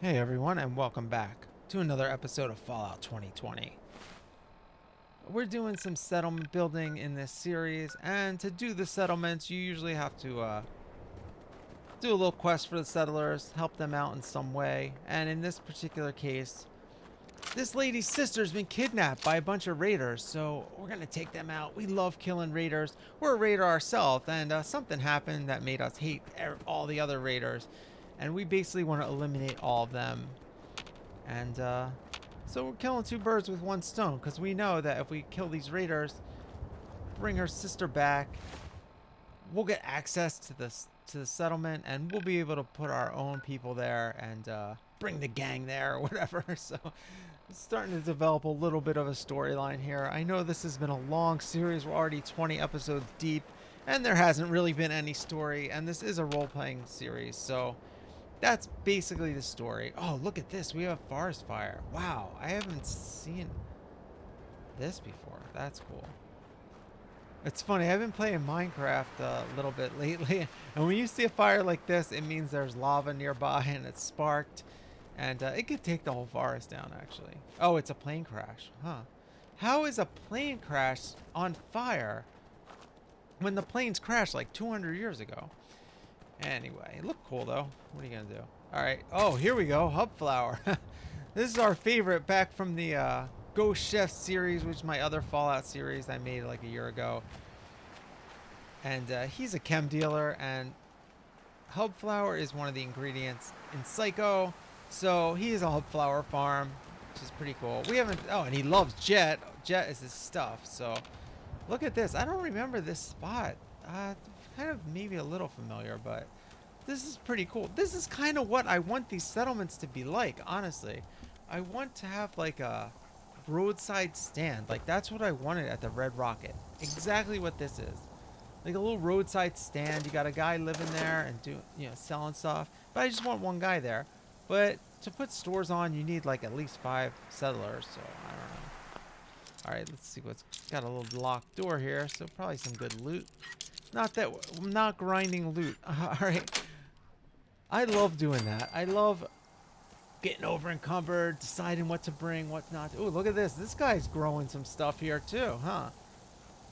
Hey everyone, and welcome back to another episode of Fallout 2020. We're doing some settlement building in this series, and to do the settlements, you usually have to do a little quest for the settlers, help them out in some way. And in this particular case, this lady's sister's been kidnapped by a bunch of raiders, so we're gonna take them out. We love killing raiders. We're a raider ourselves, and something happened that made us hate all the other raiders, and we basically want to eliminate all of them. And so we're killing two birds with one stone, because we know that if we kill these raiders, bring her sister back, we'll get access to the settlement, and we'll be able to put our own people there and bring the gang there or whatever. So it's starting to develop a little bit of a storyline here. I know this has been a long series. We're already 20 episodes deep, and there hasn't really been any story, and this is a role-playing series, so that's basically the story. Oh, look at this. We have forest fire. Wow, I haven't seen this before. That's cool. It's funny, I've been playing Minecraft a little bit lately, and when you see a fire like this, it means there's lava nearby and it's sparked, and it could take the whole forest down, actually. Oh, it's a plane crash. Huh. How is a plane crash on fire when the planes crashed like 200 years ago? Anyway, it looked cool though. What are you gonna do? All right. Oh, here we go. Hub flower. This is our favorite back from the Ghost Chef series, which is my other Fallout series I made like a year ago. And he's a chem dealer, and hub flower is one of the ingredients in Psycho. So he is a hub flower farm, which is pretty cool. We haven't. Oh, and he loves Jet. Jet is his stuff. So look at this. I don't remember this spot. Kind of maybe a little familiar, but this is pretty cool. This is kind of what I want these settlements to be like, honestly. I want to have like a roadside stand. Like that's what I wanted at the Red Rocket. Exactly what this is. Like a little roadside stand. You got a guy living there and selling stuff. But I just want one guy there. But to put stores on, you need like at least 5 settlers. So I don't know. All right, let's see what's got a little locked door here. So probably some good loot. Not that I'm not grinding loot. All right. I love doing that. I love getting over encumbered, deciding what to bring, what not. Ooh, look at this. This guy's growing some stuff here too, huh?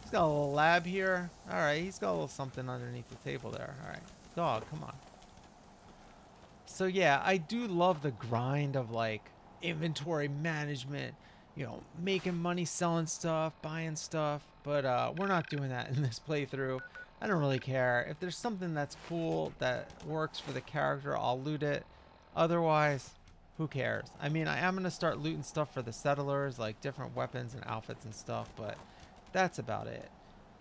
He's got a little lab here. All right, he's got a little something underneath the table there. All right, dog, come on. So yeah, I do love the grind of like inventory management, making money, selling stuff, buying stuff. But we're not doing that in this playthrough. I don't really care. If there's something that's cool that works for the character, I'll loot it. Otherwise, who cares? I mean, I am going to start looting stuff for the settlers, like different weapons and outfits and stuff, but that's about it.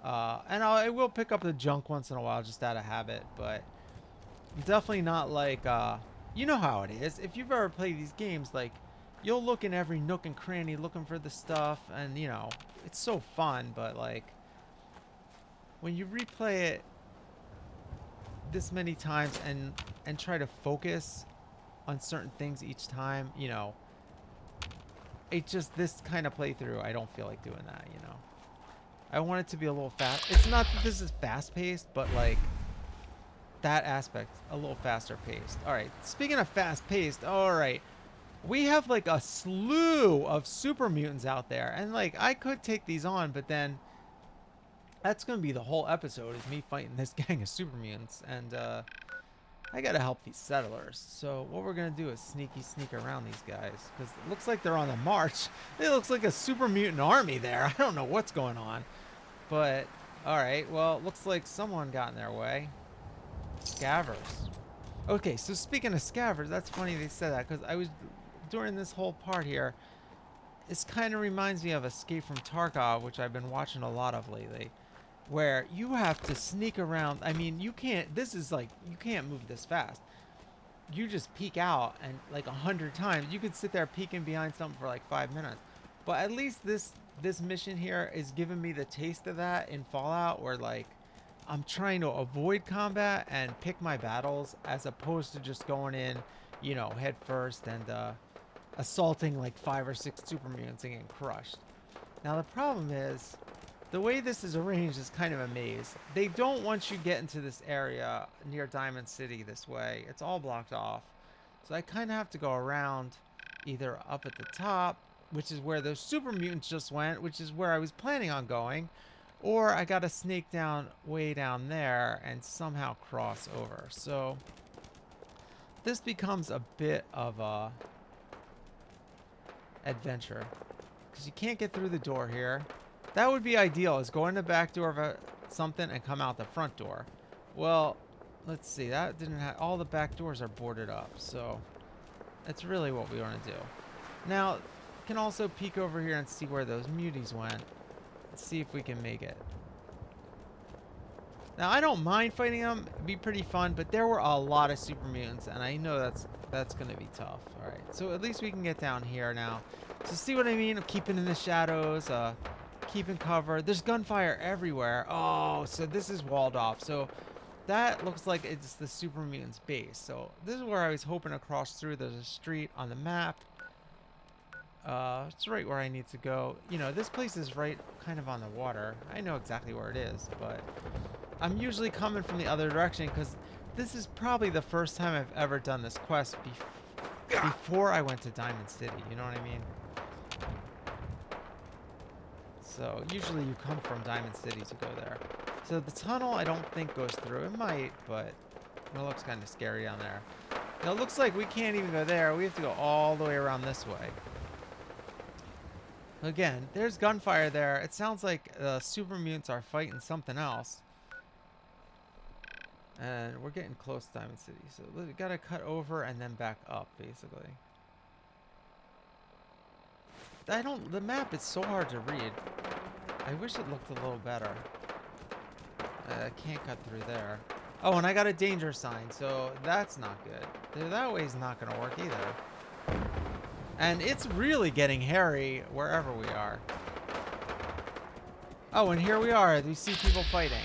And I will pick up the junk once in a while, just out of habit, but definitely not like, you know how it is. If you've ever played these games, like, you'll look in every nook and cranny looking for the stuff, and, it's so fun, but, like, when you replay it this many times and try to focus on certain things each time, it just, this kind of playthrough, I don't feel like doing that, I want it to be a little fast. It's not that this is fast paced, but like that aspect a little faster paced. All right, speaking of fast paced, all right, we have like a slew of super mutants out there, and like I could take these on, but then that's gonna be the whole episode, is me fighting this gang of super mutants, and I gotta help these settlers. So what we're gonna do is sneak around these guys, because it looks like they're on the march. It looks like a super mutant army there. I don't know what's going on, but all right. Well, it looks like someone got in their way. Scavers. Okay, so speaking of scavers, that's funny they said that, because I was during this whole part here. This kind of reminds me of Escape from Tarkov, which I've been watching a lot of lately, where you have to sneak around. I mean, you can't, this is like, you can't move this fast. You just peek out, and like 100 times, you could sit there peeking behind something for like 5 minutes. But at least this mission here is giving me the taste of that in Fallout, where like, I'm trying to avoid combat and pick my battles, as opposed to just going in, head first and assaulting like 5 or 6 super mutants and getting crushed. Now the problem is, the way this is arranged is kind of a maze. They don't want you get into this area near Diamond City this way. It's all blocked off. So I kind of have to go around either up at the top, which is where those super mutants just went, which is where I was planning on going, or I got to snake down way down there and somehow cross over. So this becomes a bit of a adventure because you can't get through the door here. That would be ideal, is go in the back door of something and come out the front door. Well, let's see, that didn't have, all the back doors are boarded up, so that's really what we want to do. Now, we can also peek over here and see where those muties went. Let's see if we can make it. Now, I don't mind fighting them. It'd be pretty fun, but there were a lot of super mutants, and I know that's going to be tough. All right, so at least we can get down here now. So see what I mean? Keeping in the shadows, keeping cover. There's gunfire everywhere. Oh, so this is walled off. So that looks like it's the super mutants base. So this is where I was hoping to cross through. There's a street on the map. It's right where I need to go. You know, this place is right kind of on the water. I know exactly where it is, but I'm usually coming from the other direction because this is probably the first time I've ever done this quest before I went to Diamond City. You know what I mean? So usually you come from Diamond City to go there. So the tunnel I don't think goes through. It might, but it looks kind of scary down there. Now it looks like we can't even go there. We have to go all the way around this way. Again, there's gunfire there. It sounds like super mutants are fighting something else. And we're getting close to Diamond City. So we gotta cut over and then back up, basically. The map is so hard to read. I wish it looked a little better. I can't cut through there. Oh, and I got a danger sign, so that's not good. That way's not gonna work either. And it's really getting hairy wherever we are. Oh, and here we are. We see people fighting.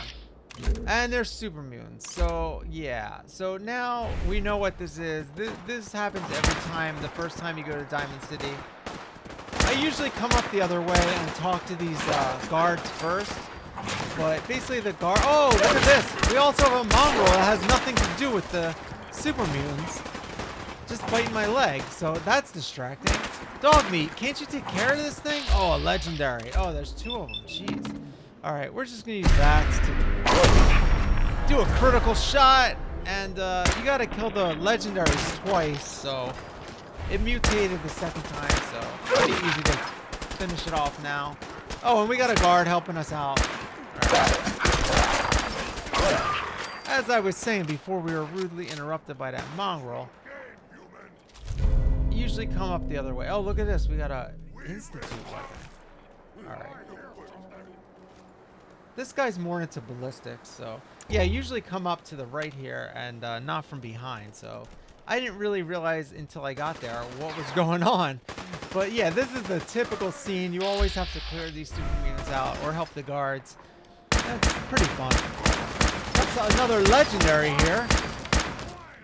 And there's super mutants. So, yeah. So now we know what this is. This happens every time, the first time you go to Diamond City. I usually come up the other way and talk to these guards first. But basically the guard... Oh, look at this. We also have a mongrel that has nothing to do with the super mutants. Just biting my leg. So that's distracting. Dog meat. Can't you take care of this thing? Oh, a legendary. Oh, there's two of them. Jeez. All right, we're just going to use bats to do a critical shot. And you got to kill the legendaries twice. So it mutated the second time. So pretty easy to finish it off now. Oh, and we got a guard helping us out. As I was saying before, we were rudely interrupted by that mongrel. Usually come up the other way. Oh, look at this. We got a institute weapon. All right. This guy's more into ballistics, so yeah. Usually come up to the right here and not from behind. So I didn't really realize until I got there what was going on. But yeah, this is the typical scene. You always have to clear these super mutants out or help the guards. It's pretty fun. That's another legendary here.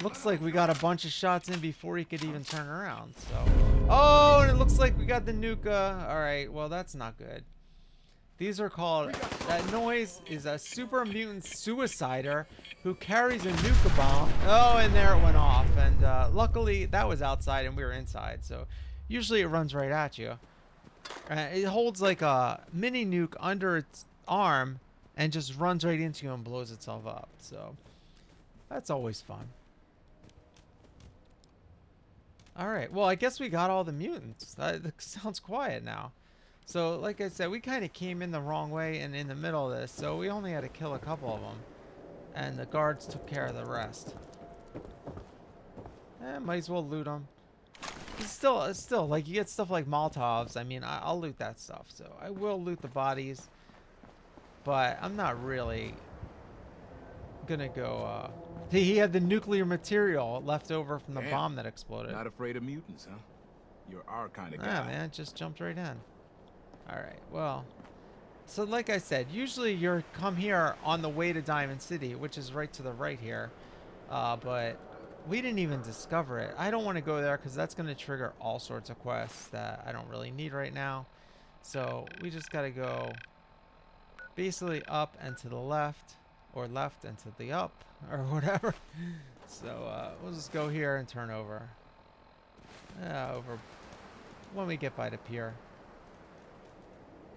Looks like we got a bunch of shots in before he could even turn around. So, oh, and it looks like we got the nuka. All right, well that's not good. These are called. That noise is a super mutant suicider who carries a nuka bomb. Oh, and there it went off. And luckily that was outside and we were inside. So usually it runs right at you. It holds like a mini nuke under its arm and just runs right into you and blows itself up. So that's always fun. Alright, well I guess we got all the mutants. That sounds quiet now. So like I said, we kind of came in the wrong way and in the middle of this. So we only had to kill a couple of them. And the guards took care of the rest. Might as well loot them. It's still, like you get stuff like Molotovs. I mean, I'll loot that stuff. So I will loot the bodies. But I'm not really gonna go, he had the nuclear material left over from the bomb that exploded. Not afraid of mutants, huh? You're our kind of guy. Yeah, man, just jumped right in. Alright, well. So like I said, usually you're come here on the way to Diamond City, which is right to the right here. But we didn't even discover it. I don't want to go there because that's going to trigger all sorts of quests that I don't really need right now. So we just got to go basically up and to the left, or left and to the up, or whatever. So we'll just go here and turn over. Over when we get by the pier.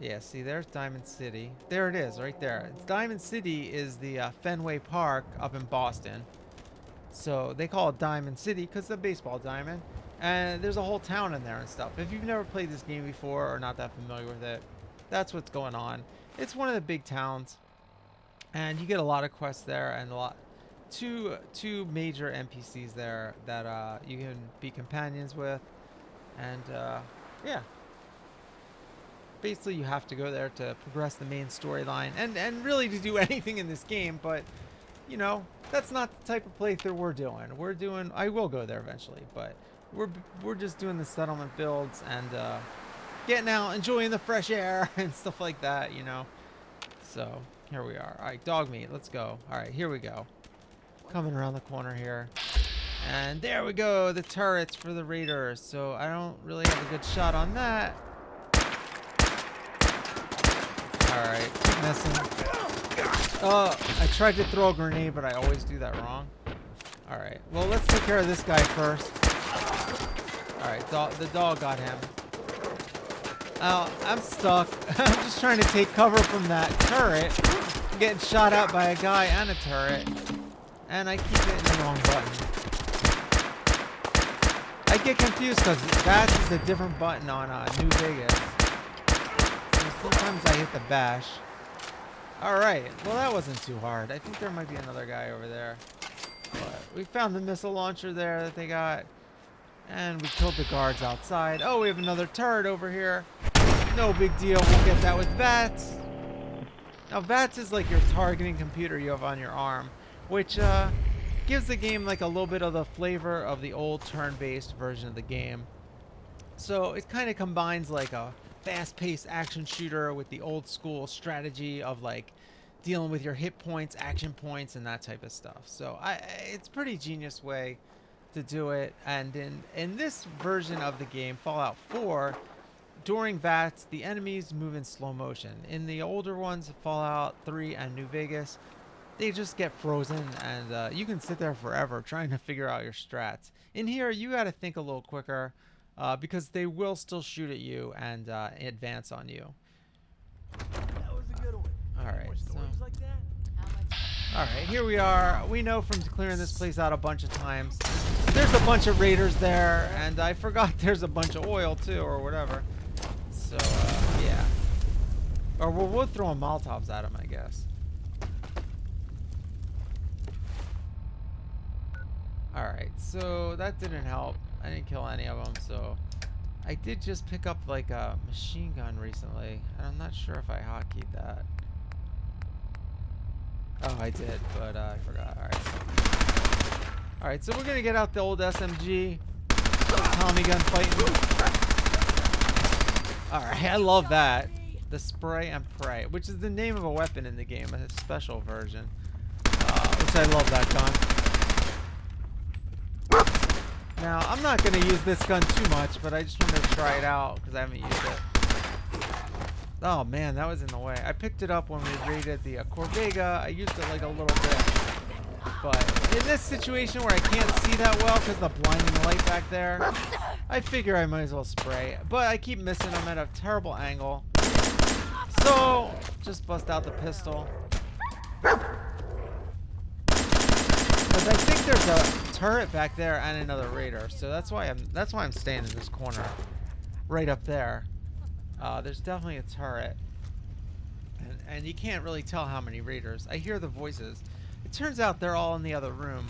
Yeah, see, there's Diamond City. There it is, right there. Diamond City is the Fenway Park up in Boston. So they call it Diamond City because the baseball diamond. And there's a whole town in there and stuff. If you've never played this game before or not that familiar with it, that's what's going on. It's one of the big towns. And you get a lot of quests there and two major NPCs there that you can be companions with. And yeah. Basically, you have to go there to progress the main storyline and really to do anything in this game, but you know, that's not the type of playthrough we're doing. I will go there eventually, but we're just doing the settlement builds and getting out, enjoying the fresh air and stuff like that, you know. So here we are. All right, dog meat, let's go. All right, here we go. Coming around the corner here. And there we go, the turrets for the raiders. So I don't really have a good shot on that. Alright, keep missing. Oh, I tried to throw a grenade, but I always do that wrong. Alright, well, let's take care of this guy first. Alright, the dog got him. Oh, I'm stuck. I'm just trying to take cover from that turret. I'm getting shot at by a guy and a turret. And I keep hitting the wrong button. I get confused because that is a different button on New Vegas. Sometimes I hit the bash. Alright, well that wasn't too hard. I think there might be another guy over there. But we found the missile launcher there that they got. And we killed the guards outside. Oh, we have another turret over here. No big deal, we'll get that with VATS. Now VATS is like your targeting computer you have on your arm. Which gives the game like a little bit of the flavor of the old turn-based version of the game. So it kind of combines like a fast-paced action shooter with the old school strategy of like dealing with your hit points, action points, and that type of stuff. So it's a pretty genius way to do it. And in this version of the game, Fallout 4, during VATS, the enemies move in slow motion. In the older ones, Fallout 3 and New Vegas, they just get frozen and you can sit there forever trying to figure out your strats. In here, you got to think a little quicker. Because they will still shoot at you and advance on you. That was a good one. Alright, so. Like that? Alright, here we are. We know from clearing this place out a bunch of times. There's a bunch of raiders there, and I forgot there's a bunch of oil too, or whatever. So, yeah. Or we'll throw Molotovs at them, I guess. Alright, so that didn't help. I didn't kill any of them, so I did just pick up like a machine gun recently, and I'm not sure if I hotkeyed that. Oh, I did, but I forgot. Alright, so we're gonna get out the old SMG. Tommy gun fighting. Alright, I love that. The spray and pray, which is the name of a weapon in the game, a special version. Which I love that gun. Now, I'm not going to use this gun too much, but I just wanted to try it out because I haven't used it. Oh man, that was in the way. I picked it up when we raided the Corvega. I used it like a little bit. But in this situation where I can't see that well because of the blinding light back there, I figure I might as well spray. But I keep missing them at a terrible angle. So, just bust out the pistol. Because I think there's a turret back there and another raider, so that's why I'm staying in this corner, right up there. There's definitely a turret, and you can't really tell how many raiders. I hear the voices. It turns out they're all in the other room,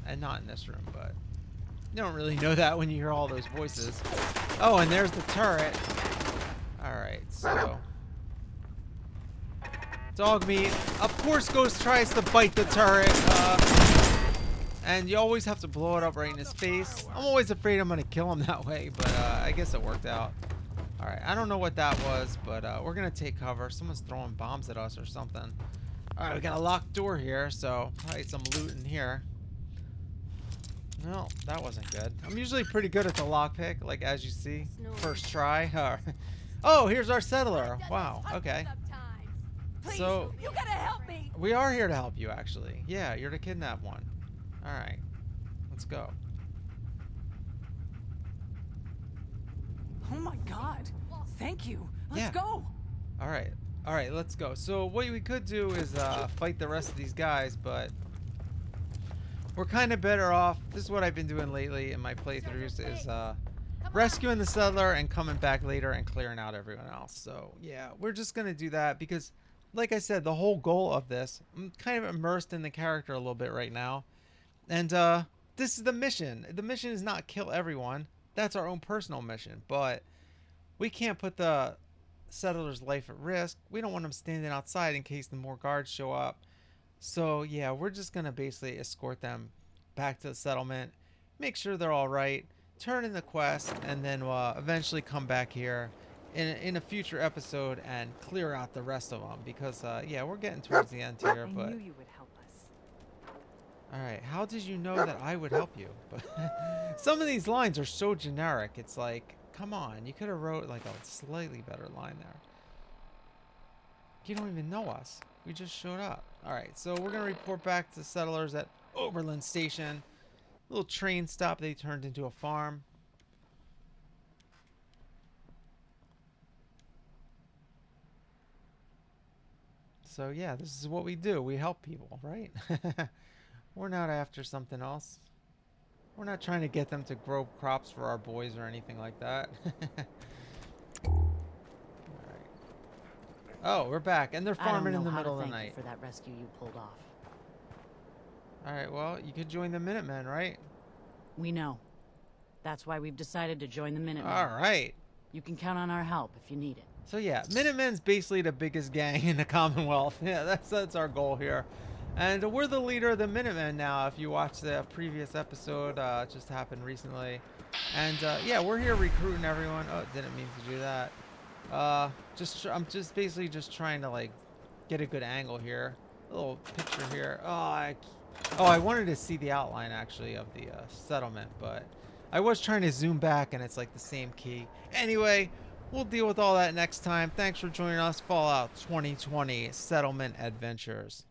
and not in this room, but you don't really know that when you hear all those voices. Oh, and there's the turret. All right, so. Dog meat. Of course, Ghost tries to bite the turret. And you always have to blow it up right in his face. I'm always afraid I'm going to kill him that way, but I guess it worked out. Alright, I don't know what that was, but we're going to take cover. Someone's throwing bombs at us or something. Alright, we got a locked door here, so probably some loot in here. No, that wasn't good. I'm usually pretty good at the lockpick, like as you see. First try. Oh, here's our settler. Wow, okay. So, you gotta help me. We are here to help you, actually. Yeah, you're the kidnapped one. Alright, let's go. Oh my god. Thank you. Let's Yeah. go. All right, let's go. So what we could do is fight the rest of these guys, but we're kind of better off. This is what I've been doing lately in my playthroughs is rescuing the settler and coming back later and clearing out everyone else. So yeah, we're just gonna do that because, like I said, the whole goal of this, I'm kind of immersed in the character a little bit right now, and this is the mission. The mission is not kill everyone. That's our own personal mission, but we can't put the settler's life at risk. We don't want them standing outside in case the more guards show up. So yeah, we're just gonna basically escort them back to the settlement, make sure they're all right, turn in the quest, and then we'll eventually come back here in a future episode and clear out the rest of them because yeah, we're getting towards the end here. I But knew you would help us. all right, how did you know that I would help you? But some of these lines are so generic. It's like, come on, you could have wrote like a slightly better line there. You don't even know us. We just showed up. All right, so we're gonna report back to the settlers at Oberlin Station. Little train stop they turned into a farm. So yeah, this is what we do. We help people, right? We're not after something else. We're not trying to get them to grow crops for our boys or anything like that. Oh, we're back, and they're farming in the middle of the night. For that rescue you pulled off. All right, well, you could join the Minutemen, right? We know. That's why we've decided to join the Minutemen. All right. You can count on our help if you need it. So yeah, Minutemen's basically the biggest gang in the Commonwealth. Yeah, that's our goal here. And we're the leader of the Minutemen now, if you watch the previous episode. It just happened recently. And yeah, we're here recruiting everyone. Oh, didn't mean to do that. I'm just basically just trying to like get a good angle here. A little picture here. I wanted to see the outline actually of the settlement, but I was trying to zoom back and it's like the same key. Anyway, we'll deal with all that next time. Thanks for joining us. Fallout 2020 Settlement Adventures.